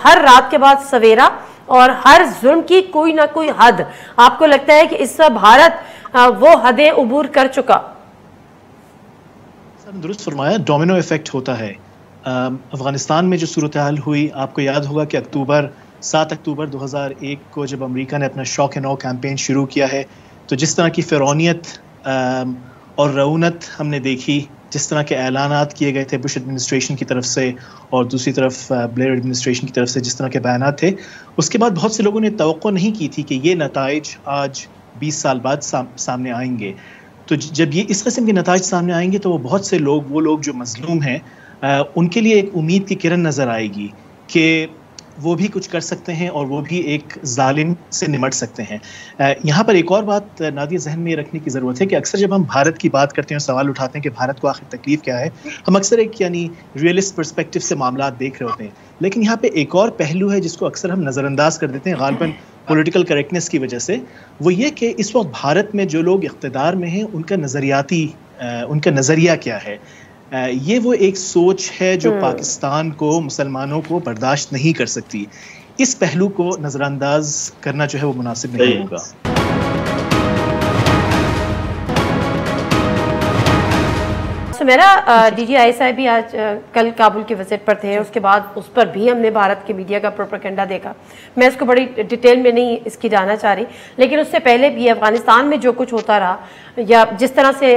हर रात के बाद सवेरा और हर जुल्म की कोई ना कोई हद, आपको लगता है कि इस भारत वो हदें उबूर कर चुका? दुरुस्त फरमाया, डोमिनो इफेक्ट होता है। अफगानिस्तान में जो सूरत हाल हुई, आपको याद होगा कि 7 अक्टूबर 2001 को जब अमेरिका ने अपना शॉक एंड ऑ कैंपेन शुरू किया है, तो जिस तरह की फ़िरौनियत और रऊनत हमने देखी, जिस तरह के ऐलानात किए गए थे बुश एडमिनिस्ट्रेशन की तरफ से और दूसरी तरफ ब्लेयर एडमिनिस्ट्रेशन की तरफ से, जिस तरह के बयानात थे, उसके बाद बहुत से लोगों ने तवक्को नहीं की थी कि ये नताइज आज 20 साल बाद सामने आएंगे। तो जब ये इस किस्म के नताइज सामने आएंगे तो बहुत से लोग, वो लोग जो मजलूम हैं, उनके लिए एक उम्मीद की किरण नज़र आएगी कि वो भी कुछ कर सकते हैं और वो भी एक जालिम से निमट सकते हैं। यहाँ पर एक और बात नादिया जहन में रखने की ज़रूरत है कि अक्सर जब हम भारत की बात करते हैं, सवाल उठाते हैं कि भारत को आखिर तकलीफ क्या है, हम अक्सर एक यानी रियलिस्ट पर्सपेक्टिव से मामला देख रहे होते हैं। लेकिन यहाँ पे एक और पहलू है जिसको अक्सर हम नज़रअंदाज कर देते हैं, गालिबन पॉलिटिकल करेक्टनेस की वजह से। वो ये कि इस वक्त भारत में जो लोग इख्तिदार में हैं, उनका नज़रिया क्या है। ये वो एक सोच है जो पाकिस्तान को, मुसलमानों को बर्दाश्त नहीं कर सकती। इस पहलू को नज़रअंदाज करना जो है वो मुनासिब नहीं होगा। सुमेरा, DGI भी आज कल काबुल के विजिट पर थे, उसके बाद उस पर भी हमने भारत के मीडिया का प्रोपेगेंडा देखा। मैं इसको बड़ी डिटेल में नहीं इसकी जाना चाह रही, लेकिन उससे पहले भी अफगानिस्तान में जो कुछ होता रहा, या जिस तरह से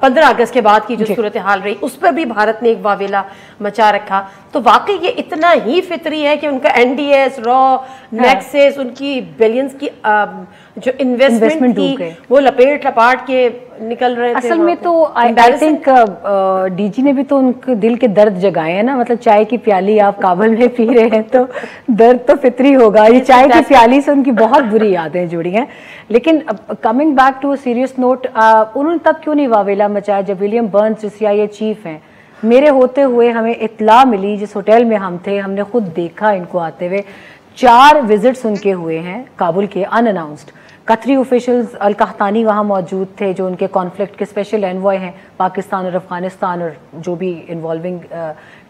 15 अगस्त के बाद की जो सूरत हाल रही, उस पर भी भारत ने एक वावेला मचा रखा। तो वाकई ये इतना ही फितरी है कि उनका NDS, रॉ, नेक्सस, उनकी बिलियंस की जो इन्वेस्टमेंट थी, वो लपाट के निकल रहे थे। असल में तो आई थिंक DG ने भी तो उनके दिल के दर्द जगाए हैं ना। मतलब चाय की प्याली आप काबुल में पी रहे हैं तो दर्द तो फितरी होगा। ये चाय की प्याली से उनकी बहुत बुरी यादें जुड़ी हैं। लेकिन coming back to a serious note, उन्होंने तब क्यों नहीं वावेला मचाया जब विलियम बर्न्स CIA चीफ हैं, मेरे होते हुए हमें इत्ला मिली, जिस होटल में हम थे हमने खुद देखा इनको आते हुए। 4 विजिट्स उनके हुए हैं काबुल के अनअनाउंस्ड। कतरी ऑफिशियल्स अल कहतानी वहाँ मौजूद थे, जो उनके कॉन्फ्लिक्ट के स्पेशल एनवॉय हैं पाकिस्तान और अफगानिस्तान और जो भी इन्वॉल्विंग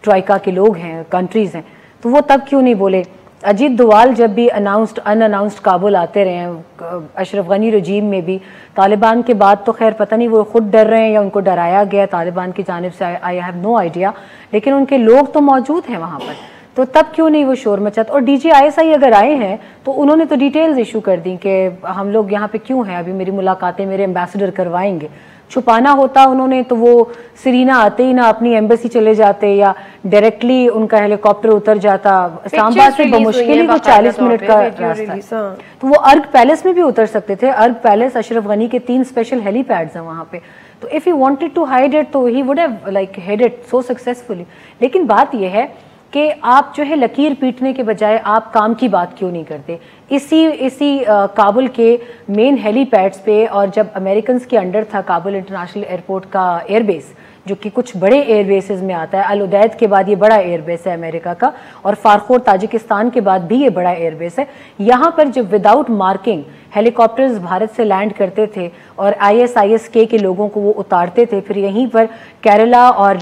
ट्राइका के लोग हैं, कंट्रीज़ हैं, तो वो तब क्यों नहीं बोले? अजीत दोवाल जब भी अनअनाउंस्ड काबुल आते रहे हैं, अशरफ गनी रजीम में भी, तालिबान के बाद तो खैर पता नहीं वो खुद डर रहे हैं या उनको डराया गया तालिबान की जानिब से, आई हैव नो आइडिया, लेकिन उनके लोग तो मौजूद हैं वहाँ पर, तो तब क्यों नहीं वो शोर मचाता? और DGISI अगर आए हैं तो उन्होंने तो डिटेल्स इशू कर दी कि हम लोग यहाँ पे क्यों हैं, अभी मेरी मुलाकातें मेरे एम्बेसडर करवाएंगे। छुपाना होता उन्होंने तो वो सीरीना आते ही ना अपनी एम्बेसी चले जाते या डायरेक्टली उनका हेलीकॉप्टर उतर जाता। इस्लामाबाद से बमुश्किल ही वो 40 मिनट का रास्ता, तो वो अर्ग पैलेस में भी उतर सकते थे। अर्ग पैलेस, अशरफ गनी के 3 स्पेशल हेलीपैड्स हैं वहाँ पे, तो if he wanted to hide it तो he would have like hid it so successfully. लेकिन बात यह है कि आप जो है लकीर पीटने के बजाय आप काम की बात क्यों नहीं करते? इसी काबुल के मेन हेलीपैड्स पे, और जब अमेरिकन के अंडर था काबुल इंटरनेशनल एयरपोर्ट का एयरबेस, जो कि कुछ बड़े एयरबेसेस में आता है, अल उदैद के बाद ये बड़ा एयरबेस है अमेरिका का, और फारखोर ताजिकिस्तान के बाद भी ये बड़ा एयरबेस है। यहाँ पर जब विदाउट मार्किंग हेलीकॉप्टर्स भारत से लैंड करते थे और ISIS-K के लोगों को वो उतारते थे, फिर यहीं पर केरला और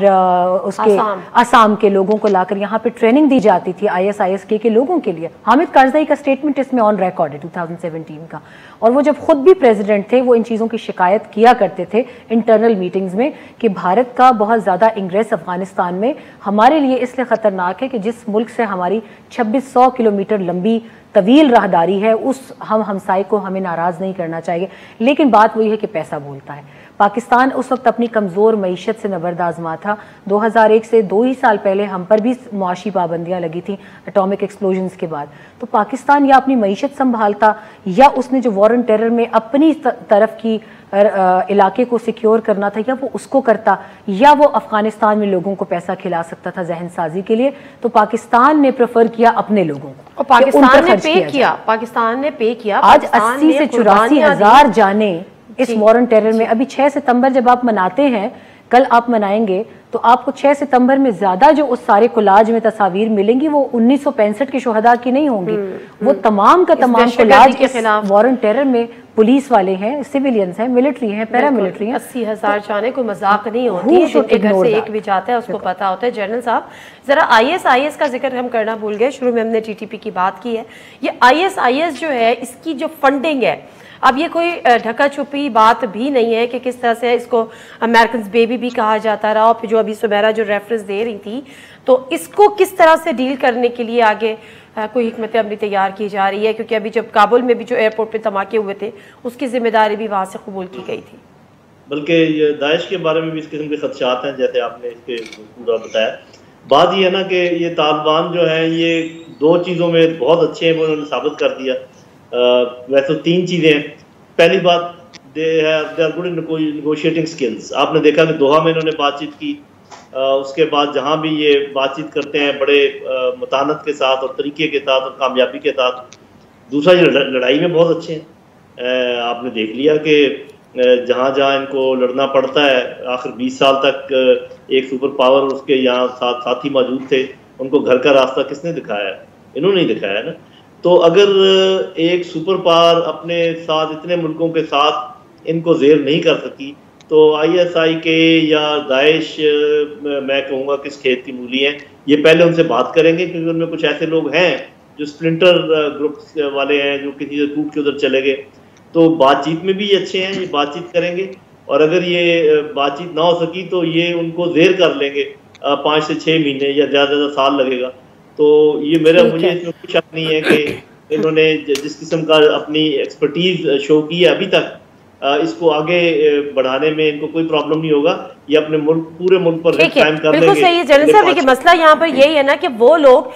उसके असम के लोगों को लाकर यहाँ पे ट्रेनिंग दी जाती थी ISIS-K के लोगों के लिए। हामिद कारज़ई का स्टेटमेंट इसमें ऑन रिकॉर्ड है 2017 का, और वो जब खुद भी प्रेसिडेंट थे वो इन चीज़ों की शिकायत किया करते थे इंटरनल मीटिंग्स में कि भारत का बहुत ज़्यादा इंग्रेस अफगानिस्तान में हमारे लिए इसलिए ख़तरनाक है कि जिस मुल्क से हमारी 2600 किलोमीटर लंबी तवील राहदारी है, उस हमसाई को हमें नाराज़ नहीं करना चाहिए। लेकिन बात वही है कि पैसा बोलता है। पाकिस्तान उस वक्त अपनी कमज़ोर मईशत से नबरदाज़मा था। 2001 से 2 ही साल पहले हम पर भी मुआशी पाबंदियाँ लगी थी एटॉमिक एक्सप्लोजन्स के बाद। तो पाकिस्तान या अपनी मईशत संभालता, या उसने जो वॉर ऑन टेरर में अपनी तरफ की इलाके को सिक्योर करना था, या वो उसको करता, या वो अफगानिस्तान में लोगों को पैसा खिला सकता था जहन साजी के लिए। तो पाकिस्तान ने प्रेफर किया अपने लोगों को, और पाकिस्तान ने पे किया। आज 80 से 84 हज़ार जाने इस वॉर ऑन टेरर में। अभी 6 सितंबर जब आप मनाते हैं, कल आप मनाएंगे, तो आपको 6 सितंबर में ज्यादा जो उस सारे कोलाज में तस्वीर मिलेंगी वो 1965 के शोहदा की नहीं होंगी। वो तमाम का तमाम कोलाज के खिलाफ वॉर ऑन टेरर में पुलिस वाले हैं, सिविलियंस हैं, मिलिट्री हैं, पैरामिलिट्री हैं। 80,000 जाने कोई मजाक नहीं होती है। जिनके घर से एक भी जाता है उसको पता होता है। जनरल साहब, जरा ISIS का जिक्र हम करना भूल गए, शुरू में हमने TTP की बात की है। ये ISIS जो है, इसकी जो फंडिंग है, अब ये कोई ढका छुपी बात भी नहीं है कि किस तरह से इसको अमेरिकन बेबी भी कहा जाता रहा, और जो अभी सुमेरा जो रेफरेंस दे रही थी, तो इसको किस तरह से डील करने के लिए आगे कोई हिकमत अमली तैयार की जा रही है? क्योंकि अभी जब काबुल में भी जो एयरपोर्ट पे धमाके हुए थे, उसकी जिम्मेदारी भी वहाँ से कबूल की गई थी। बल्कि दाइश के बारे में भी इस किस्म के खदशात हैं, जैसे आपने इसके पूरा बताया। बात ये है ना कि ये तालिबान जो है, ये 2 चीज़ों में बहुत अच्छे हैं, वो उन्होंने साबित कर दिया। वैसे तो 3 चीज़ें हैं। पहली बात, they are good in negotiating skills. आपने देखा कि दोहा में इन्होंने बातचीत की, उसके बाद जहाँ भी ये बातचीत करते हैं बड़े मतानत के साथ और तरीके के साथ और कामयाबी के साथ। दूसरा, ये लड़ाई में बहुत अच्छे हैं। आपने देख लिया कि जहाँ जहाँ इनको लड़ना पड़ता है, आखिर 20 साल तक एक सुपर पावर उसके यहाँ साथी मौजूद थे, उनको घर का रास्ता किसने दिखाया है? इन्होंने नहीं दिखाया ना। तो अगर एक सुपर पावर अपने साथ इतने मुल्कों के साथ इनको जेर नहीं कर सकी, तो ISI के या दाइश, मैं कहूँगा किस खेत की मूली हैं। ये पहले उनसे बात करेंगे, क्योंकि उनमें कुछ ऐसे लोग हैं जो स्प्लिंटर ग्रुप्स वाले हैं, जो किसी से टूट के उधर चले गए। तो बातचीत में भी ये अच्छे हैं, ये बातचीत करेंगे, और अगर ये बातचीत ना हो सकी तो ये उनको जेर कर लेंगे 5 से 6 महीने या ज़्यादा साल लगेगा। तो ये मुझे इसमें कोई शक नहीं है कि इन्होंने जिस किस्म का अपनी एक्सपर्टीज शो की है अभी तक, इसको आगे बढ़ाने में इनको कोई प्रॉब्लम नहीं होगा। ये अपने पूरे मुल्क पर टाइम कर लेंगे। बिल्कुल सही है जनरल साहब। देखिए, मसला यहाँ पर यही है ना कि वो लोग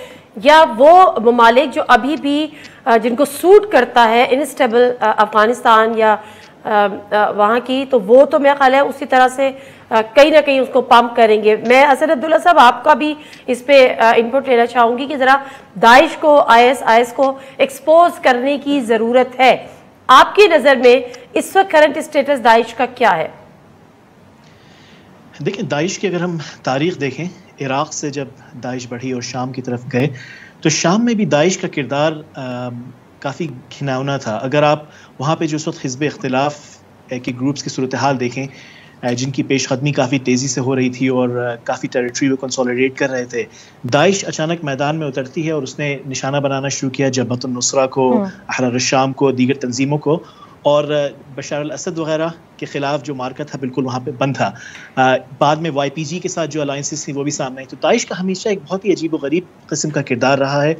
या वो ममालिक जो अभी भी जिनको सूट करता है इनस्टेबल अफगानिस्तान या वहाँ की, तो वो तो मेरा ख्याल है उसी तरह से कहीं ना कहीं उसको पंप करेंगे। मैं असद अब्दुल्ला साहब आपका भी इस पे इनपुट लेना चाहूँगी कि ज़रा दाइश को, ISIS को एक्सपोज करने की ज़रूरत है। आपकी नज़र में इस वक्त करंट स्टेटस दाइश का क्या है? देखिए, दाइश की अगर हम तारीख़ देखें, इराक़ से जब दाइश बढ़ी और शाम की तरफ गए, तो शाम में भी दाइश का किरदार काफ़ी घिनौना था। अगर आप वहाँ पे जो उस वक्त हिज़्ब इख्तिलाफ़ के ग्रुप्स की सूरत हाल देखें, जिनकी पेशकदमी काफ़ी तेज़ी से हो रही थी और काफ़ी टेरिटरी वो कंसोलिडेट कर रहे थे, दाइश अचानक मैदान में उतरती है और उसने निशाना बनाना शुरू किया जबहतुन नुसरा को, अहरार शाम को, दीगर तंजीमों को, और बशार अल असद वगैरह के ख़िलाफ़ जो मार्का था बिल्कुल वहाँ पे बंद था। बाद में YPG के साथ जो अलायंसेस थी वो भी सामने आई। तो दाइश का हमेशा एक बहुत ही अजीब व गरीब किस्म का किरदार रहा है,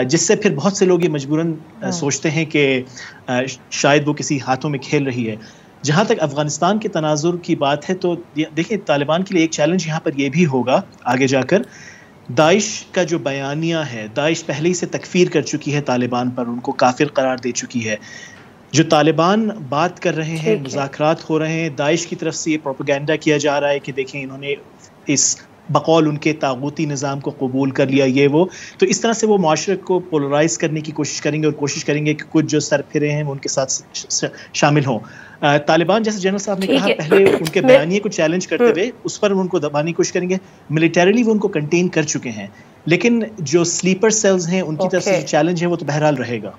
जिससे फिर बहुत से लोग ये मजबूरन सोचते हैं कि शायद वो किसी हाथों में खेल रही है। जहाँ तक अफ़गानिस्तान के तनाज़ुर की बात है, तो देखिए, तालिबान के लिए एक चैलेंज यहाँ पर यह भी होगा आगे जाकर, दाइश का जो बयानिया है, दाइश पहले ही से तकफ़ीर कर चुकी है तालिबान पर, उनको काफिर करार दे चुकी है। जो तालिबान बात कर रहे हैं, मुज़ाकरात हो रहे हैं, दाइश की तरफ से ये प्रोपेगेंडा किया जा रहा है कि देखें इन्होंने इस बकौल उनके तागूती निज़ाम को कबूल कर लिया, ये वो। तो इस तरह से वो माशरे को पोलराइज करने की कोशिश करेंगे और कोशिश करेंगे कि कुछ जो सरफिरे हैं वो उनके साथ शामिल हों। तालिबान, जैसे जनरल साहब ने कहा, पहले उनके बयानिए को चैलेंज करते हुए उस पर उनको दबाने की कोशिश करेंगे। मिलिटरीली वो उनको कंटेन कर चुके हैं, लेकिन जो स्लीपर सेल्स हैं उनकी तरफ से जो चैलेंज है वो तो बहरहाल रहेगा।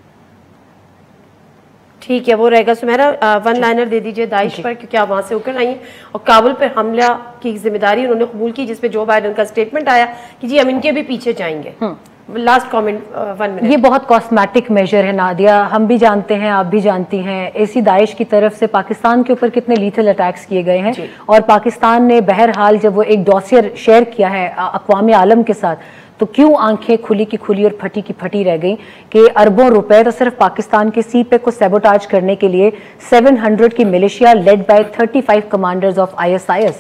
ठीक है, वो रहेगा। सुमेरा, वन लाइनर दे दीजिए दाइश पर, क्योंकि आप वहाँ से होकर आई हैं और काबुल पर हमला की जिम्मेदारी उन्होंने कबूल की, जिसपे जो बाइडन का स्टेटमेंट आया कि जी हम इनके भी पीछे जाएंगे। Last comment 1 minute. ये बहुत कॉस्मेटिक मेजर है नादिया, हम भी जानते हैं, आप भी जानती हैं, ऐसी दाइश की तरफ से पाकिस्तान के ऊपर कितने लीथल अटैक्स किए गए हैं, और पाकिस्तान ने बहरहाल जब वो एक डॉसियर शेयर किया है अक़वाम आलम के साथ, तो क्यों आंखें खुली की खुली और फटी की फटी रह गई कि अरबों रुपए तो सिर्फ पाकिस्तान के सीपेक को सैबोटाज करने के लिए 700 की militia led by 35 commanders of ISIS,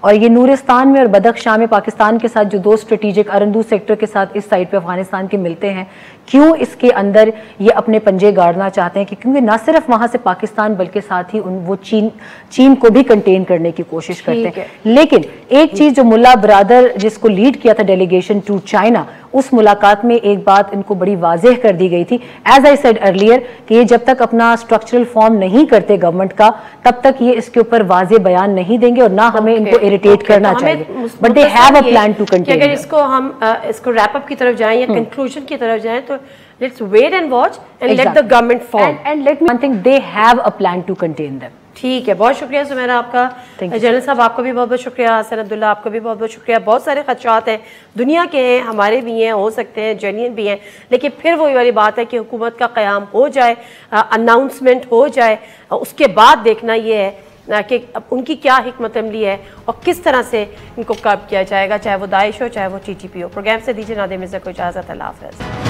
और ये नूरिस्तान में और बदख्शां में पाकिस्तान के साथ जो 2 स्ट्रेटेजिक अरंदू सेक्टर के साथ इस साइड पे अफगानिस्तान के मिलते हैं, क्यों इसके अंदर ये अपने पंजे गाड़ना चाहते हैं कि क्योंकि ना सिर्फ वहां से पाकिस्तान बल्कि साथ ही वो चीन को भी कंटेन करने की कोशिश करते हैं। लेकिन एक चीज जो मुल्ला ब्रादर जिसको लीड किया था डेलीगेशन टू चाइना, उस मुलाकात में एक बात इनको बड़ी वाज़ेह कर दी गई थी, एज आई सेड अर्लियर, कि ये जब तक अपना स्ट्रक्चरल फॉर्म नहीं करते गवर्नमेंट का, तब तक ये इसके ऊपर वाज़ेह बयान नहीं देंगे और ना हमें इनको इरिटेट करना चाहिए, but they have a plan to contain. अगर इसको हम इसको रैप अप की तरफ जाएं या कंक्लूजन की तरफ जाएं, तो let's wait and watch and let the government form and let me one thing, they have a plan to contain them. ठीक है, बहुत शुक्रिया सुमेरा आपका। जनरल साहब आपको भी बहुत बहुत शुक्रिया। हसन अब्दुल्ला आपको भी बहुत बहुत शुक्रिया। बहुत सारे खदशात हैं, दुनिया के हैं, हमारे भी हैं, हो सकते हैं जेन्युइन भी हैं, लेकिन फिर वही वाली बात है कि हुकूमत का क़याम हो जाए, अनाउंसमेंट हो जाए, उसके बाद देखना ये है कि उनकी क्या हिकमत अमली है और किस तरह से इनको कर्ब किया जाएगा, चाहे वो दाइश हो चाहे वो TTP हो। प्रोग्राम से दीजिए नादिया मिर्ज़ा को इजाज़त। अल्लाह हाफ़िज़।